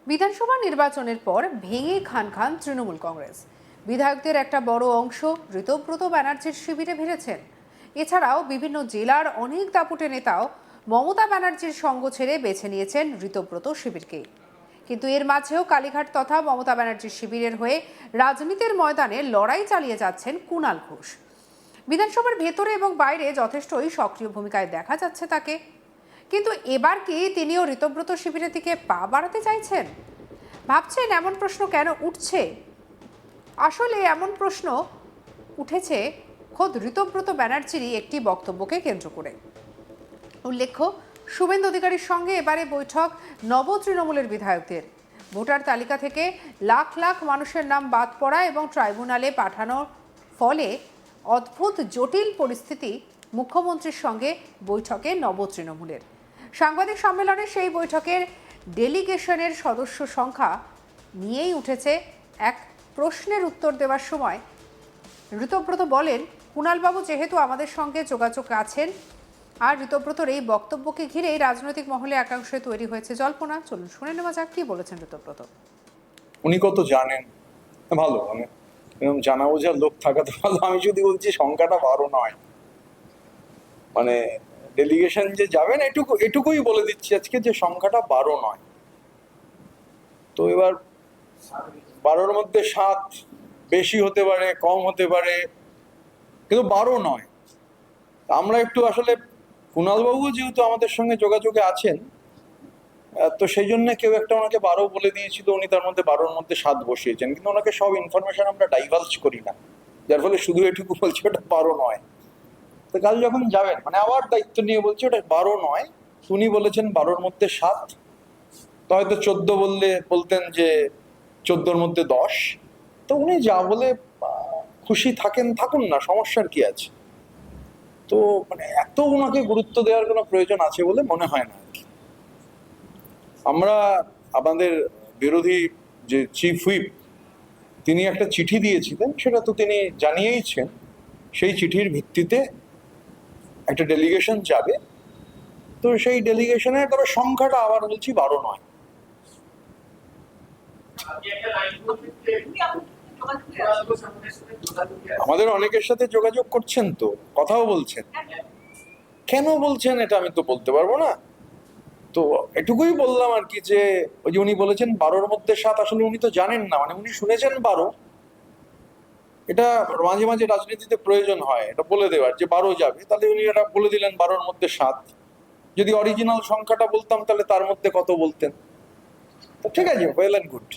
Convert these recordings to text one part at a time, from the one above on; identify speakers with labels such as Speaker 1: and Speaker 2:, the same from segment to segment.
Speaker 1: বিধানসভা নির্বাচনের পর ভেঙে খান খান তৃণমূল কংগ্রেস। বিধায়কদের একটা বড় অংশ ঋতব্রত ব্যানার্জির শিবিরে ভিড়েছেন। এছাড়াও বিভিন্ন জেলার অনেক দাপুটে নেতাও মমতা ব্যানার্জির সঙ্গ ছেড়ে বেছে নিয়েছেন ঋতব্রত শিবিরকে। কিন্তু এর মাঝেও কালীঘাট তথা মমতা ব্যানার্জির শিবিরের হয়ে রাজনীতির ময়দানে লড়াই চালিয়ে যাচ্ছেন কুণাল ঘোষ। বিধানসভার ভেতরে এবং বাইরে যথেষ্টই সক্রিয় ভূমিকায় দেখা যাচ্ছে তাকে। কিন্তু এবার কি তিনিও ঋতব্রত শিবিরের দিকে পা বাড়াতে চাইছেন? ভাবছেন এমন প্রশ্ন কেন উঠছে? আসলে এমন প্রশ্ন উঠেছে খোদ ঋতব্রত ব্যানার্জিরই একটি বক্তব্যকে কেন্দ্র করে। উল্লেখ্য, শুভেন্দু অধিকারীর সঙ্গে এবারে বৈঠক নব তৃণমূলের বিধায়কদের। ভোটার তালিকা থেকে লাখ লাখ মানুষের নাম বাদ পড়া এবং ট্রাইব্যুনালে পাঠানোর ফলে অদ্ভুত জটিল পরিস্থিতি মুখ্যমন্ত্রীর সঙ্গে বৈঠকে নব তৃণমূলের। সাংবাদিক সম্মেলনে সেই বৈঠকের ডেলিগেশনের সদস্য সংখ্যা নিয়েই উঠেছে এক প্রশ্নের উত্তর দেওয়ার সময় ঋতব্রত বলেন, কুণালবাবু যেহেতু আমাদের সঙ্গে যোগাযোগ আছেন, আর ঋতব্রতর এই বক্তব্যকে ঘিরেই রাজনৈতিক মহলে একাংশে তৈরি হয়েছে জল্পনা। চলুন শুনে নেওয়া যাক কি বলেছেন ঋতব্রত।
Speaker 2: উনি কত জানেন, ভালো, মানে এরকম জানা বোঝার লোক থাকা তো ভালো। আমি যদি বলছি সংখ্যাটা 12 নয়, মানে ডেলিগেশন যে যাবেন এটুকুই বলে দিচ্ছি আজকে যে সংখ্যাটা 12 নয়। তো এবার 12-র মধ্যে 7 বেশি হতে পারে, কম হতে পারে, কিন্তু 12 নয়। আমরা একটু আসলে কুণালবাবু যেহেতু আমাদের সঙ্গে যোগাযোগে আছেন, তো সেই জন্য কেউ একটা ওনাকে 12 বলে দিয়েছিল, উনি তার মধ্যে 12-র মধ্যে 7 বসিয়েছেন, কিন্তু ওনাকে সব ইনফরমেশন আমরা ডাইভালজ করি না, যার ফলে শুধু এটুকু বলছি ওটা 12 নয়। তো কাল যখন যাবেন, মানে আবার দায়িত্ব নিয়ে বলছি ওটা 12 নয়, উনি বলেছেন 12-র মধ্যে 7, তো হয়তো 14 বলতেন যে 14-র মধ্যে 10। তো উনি যা বলে খুশি থাকুন না, সমস্যার কি আছে। তো মানে এত ওনাকে গুরুত্ব দেওয়ার কোনো প্রয়োজন আছে বলে মনে হয় না আর কি। আমরা আমাদের বিরোধী যে চিফ হুইপ, তিনি একটা চিঠি দিয়েছিলেন, সেটা তো তিনি জানিয়েইছেন। সেই চিঠির ভিত্তিতে একটা ডেলিগেশন যাবে। তো সেই ডেলিগেশনের তবে সংখ্যাটা আবার বলছি 12 নয়। আমাদের অনেকের সাথে যোগাযোগ করছেন, তো কথাও বলছেন। কেন বলছেন এটা আমি তো বলতে পারবো না। তো এটুকুই বললাম আর কি, যে ওই যে উনি বলেছেন 12-র মধ্যে 7, আসলে উনি তো জানেন না, মানে উনি শুনেছেন 12। এটা মাঝে মাঝে রাজনীতিতে প্রয়োজন হয় এটা বলে দেওয়ার, যে 12 যাবে, তাহলে উনি এটা বলে দিলেন 12-র মধ্যে 7। যদি অরিজিনাল সংখ্যাটা বলতাম তাহলে তার মধ্যে কত বলতেন। তো ঠিক আছে, ওয়েল অ্যান্ড গুড।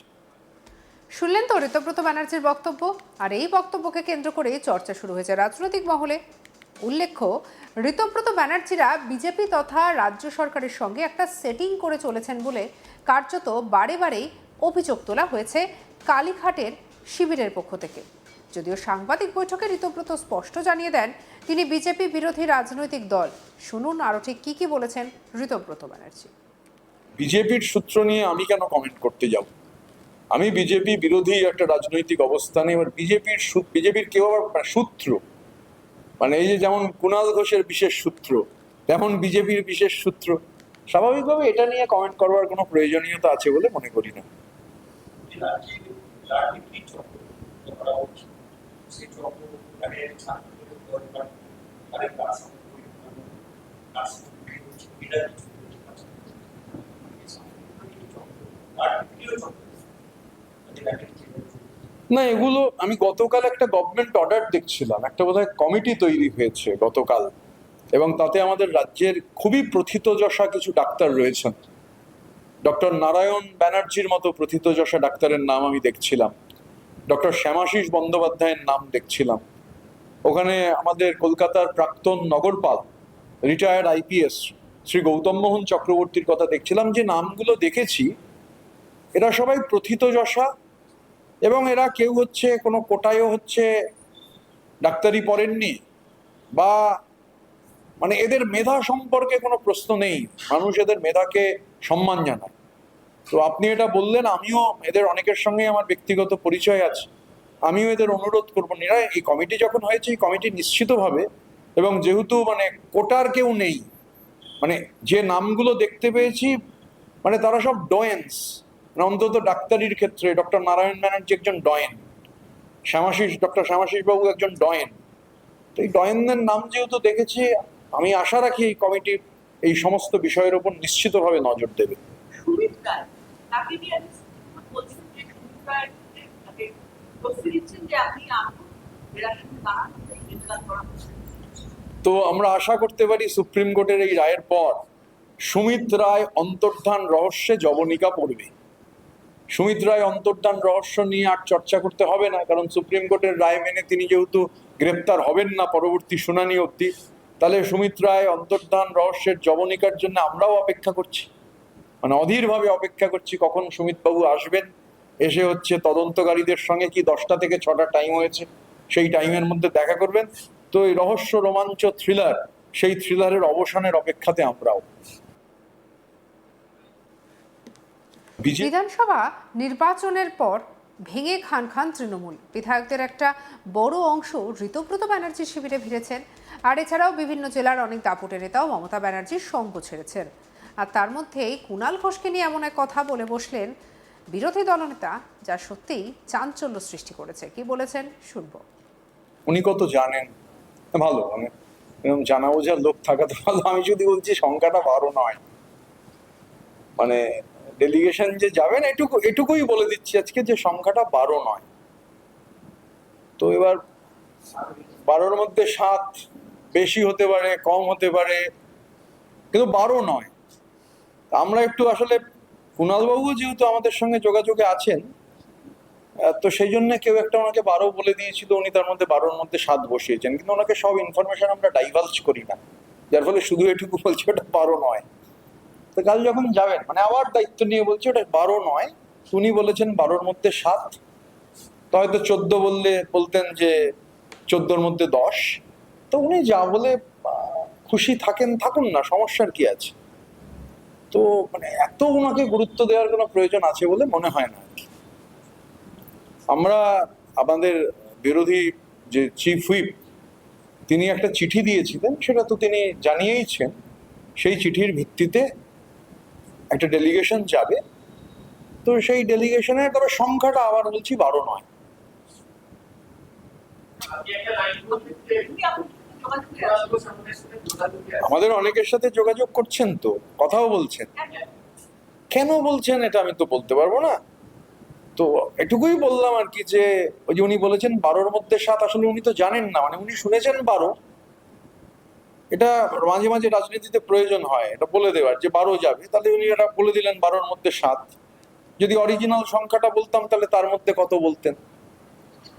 Speaker 1: শুনলেন তো ঋতব্রত ব্যানার্জির বক্তব্য, আর এই বক্তব্যকে কেন্দ্র করে চর্চা শুরু হয়েছে রাজনৈতিক মহলে। উল্লেখ্য, ঋতব্রত ব্যানার্জিরা বিজেপি তথা রাজ্য সরকারের সঙ্গে একটা সেটিং করে চলেছেন বলে কার্যত বারে বারেই অভিযোগ তোলা হয়েছে কালীঘাটের শিবিরের পক্ষ থেকে। যদিও সাংবাদিক বৈঠকে ঋতব্রত স্পষ্ট জানিয়ে দেন তিনি বিজেপি বিরোধী রাজনৈতিক দল। শুনুন আরও ঠিক কি কি বলেছেন ঋতব্রত ব্যানার্জি।
Speaker 2: বিজেপির সূত্র নিয়ে আমি কেন কমেন্ট করতে যাব? আমি বিজেপি বিরোধী একটা রাজনৈতিক অবস্থানে, এবার বিজেপির কেউ আবার সূত্র, মানে এই যে যেমন কুণাল ঘোষের বিশেষ সূত্র, তেমন বিজেপির বিশেষ সূত্র, স্বাভাবিকভাবে এটা নিয়ে কমেন্ট করবার কোনো প্রয়োজনীয়তা আছে বলে মনে করি না। না, এগুলো আমি গতকাল একটা গভর্নমেন্ট অর্ডার দেখছিলাম, একটা বোধহয় কমিটি তৈরি হয়েছে গতকাল, এবং তাতে আমাদের রাজ্যের খুবই প্রথিতযশা কিছু ডাক্তার রয়েছেন। ডক্টর নারায়ণ ব্যানার্জির মতো প্রথিতযশা ডাক্তারের নাম আমি দেখছিলাম, ডক্টর শ্যামাশিস বন্দ্যোপাধ্যায়ের নাম দেখছিলাম, ওখানে আমাদের কলকাতার প্রাক্তন নগরপাল রিটায়ার্ড আইপিএস শ্রী গৌতম মোহন চক্রবর্তীর কথা দেখছিলাম। যে নামগুলো দেখেছি এরা সবাই প্রথিতযশা, এবং এরা কেউ হচ্ছে কোনো কোটায়ও হচ্ছে ডাক্তারি পড়েননি, বা মানে এদের মেধা সম্পর্কে কোনো প্রশ্ন নেই, মানুষ এদের মেধাকে সম্মান জানায়। তো আপনি এটা বললেন, আমিও এদের অনেকের সঙ্গে আমার ব্যক্তিগত পরিচয় আছে, আমিও এদের অনুরোধ করবো, এরা এই কমিটি যখন হয়েছে এই কমিটি নিশ্চিতভাবে, এবং যেহেতু মানে কোটার কেউ নেই, মানে যে নামগুলো দেখতে পেয়েছি মানে তারা সব ডোয়েন্স, অন্তত ডাক্তারির ক্ষেত্রে ডক্টর নারায়ণ ব্যানার্জি একজন ডয়েন, ডক্টর শ্যামাশিস বাবু একজন ডয়েন। তো এই ডয়েনদের নাম যেহেতু দেখেছি, আমি আশা রাখি এই কমিটি এই সমস্ত বিষয়ের উপর নিশ্চিতভাবে নজর দেবে।
Speaker 3: সুমিত রায়, তাকে নিয়ে আমি বলছি যে সুমিত রায় তাকে প্রস্তুতি দিচ্ছেন যে আপনি আসুন, এরা শুধু দাঁড়ান, গ্রেফতার করা হচ্ছে।
Speaker 2: তো আমরা আশা করতে পারি সুপ্রিম কোর্টের এই রায়ের পর সুমিত রায় অন্তর্ধান রহস্যে জবনিকা পড়বে। সুমিত রায় অন্তর্ধান রহস্য নিয়ে আর চর্চা করতে হবে না, কারণ সুপ্রিম কোর্টের রায় মেনে তিনি যেহেতু গ্রেপ্তার হবেন না পরবর্তী শুনানি অবধি, তাহলে সুমিত রায় অন্তর্ধান রহস্যের জবনিকার জন্য আমরাও অপেক্ষা করছি, মানে অধীরভাবে অপেক্ষা করছি কখন সুমিত বাবু আসবেন, এসে হচ্ছে তদন্তকারীদের সঙ্গে কি 10টা থেকে 6টা টাইম হয়েছে সেই টাইমের মধ্যে দেখা করবেন। তো এই রহস্য রোমাঞ্চ থ্রিলার, সেই থ্রিলারের অবসানের অপেক্ষাতে আমরাও।
Speaker 1: বিধানসভা নির্বাচনের পর ভেঙে খান খান তৃণমূল। বিধায়কদের একটা বড় অংশ ঋতব্রত ব্যানার্জির শিবিরে ভিড়েছেন। আর এছাড়াও বিভিন্ন জেলার অনেক দাপুটে নেতাও মমতা ব্যানার্জির সঙ্গ ছেড়েছেন। আর তার মধ্যেই কুণাল ঘোষকে নিয়ে এমন এক কথা বলে বসলেন বিরোধী দলনেতা, যা সত্যিই চাঞ্চল্য সৃষ্টি করেছে। কি বলেছেন শুনবো।
Speaker 2: উনি কত জানেন, ভালো, মানে এরকম জানা বোঝার লোক থাকা তো ভালো। আমি যদি বলছি সংখ্যাটা 12 নয়, মানে ডেলিগেশন যে যাবেন এটুকুই বলে দিচ্ছি আজকে যে সংখ্যাটা 12 নয়। তো এবার 12-র মধ্যে 7 বেশি হতে পারে, কম হতে পারে, কিন্তু 12 নয়। আমরা একটু আসলে কুণালবাবু যেহেতু আমাদের সঙ্গে যোগাযোগে আছেন, তো সেই জন্য কেউ একটা ওনাকে 12 বলে দিয়েছিল, উনি তার মধ্যে 12-র মধ্যে 7 বসিয়েছেন, কিন্তু ওনাকে সব ইনফরমেশন আমরা ডাইভালজ করি না, যার ফলে শুধু এটুকু বলছি ওটা 12 নয়। তো কাল যখন যাবেন, মানে আবার দায়িত্ব নিয়ে বলছি ওটা 12 নয়, উনি বলেছেন 12-র মধ্যে 7, তো হয়তো 14 বলতেন যে 14-র মধ্যে 10। তো উনি যা বলে খুশি থাকুন না, সমস্যার কি আছে। তো মানে এত ওনাকে গুরুত্ব দেওয়ার কোনো প্রয়োজন আছে বলে মনে হয় না। আমরা আমাদের বিরোধী যে চিফ হুইপ, তিনি একটা চিঠি দিয়েছিলেন, সেটা তো তিনি জানিয়েইছেন। সেই চিঠির ভিত্তিতে একটা ডেলিগেশন যাবে। তো সেই ডেলিগেশনের তবে সংখ্যাটা আবার বলছি 12 নয়। আমাদের অনেকের সাথে যোগাযোগ করছেন, তো কথাও বলছেন। কেন বলছেন এটা আমি তো বলতে পারবো না। তো এটুকুই বললাম আর কি, যে ওই যে উনি বলেছেন 12-র মধ্যে 7, আসলে উনি তো জানেন না, মানে উনি শুনেছেন 12। এটা মাঝে মাঝে রাজনীতিতে প্রয়োজন হয় এটা বলে দেওয়ার, যে 12 যাবে, তাহলে উনি এটা বলে দিলেন 12-র মধ্যে 7। যদি অরিজিনাল সংখ্যাটা বলতাম তাহলে তার মধ্যে কত বলতেন।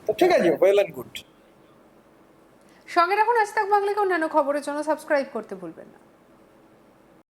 Speaker 2: তো ঠিক আছে, ওয়েল এন্ড গুড।
Speaker 1: সঙ্গে রাখুন আজ তাক বাংলাকে অন্যান্য খবরের জন্য সাবস্ক্রাইব করতে ভুলবেন না।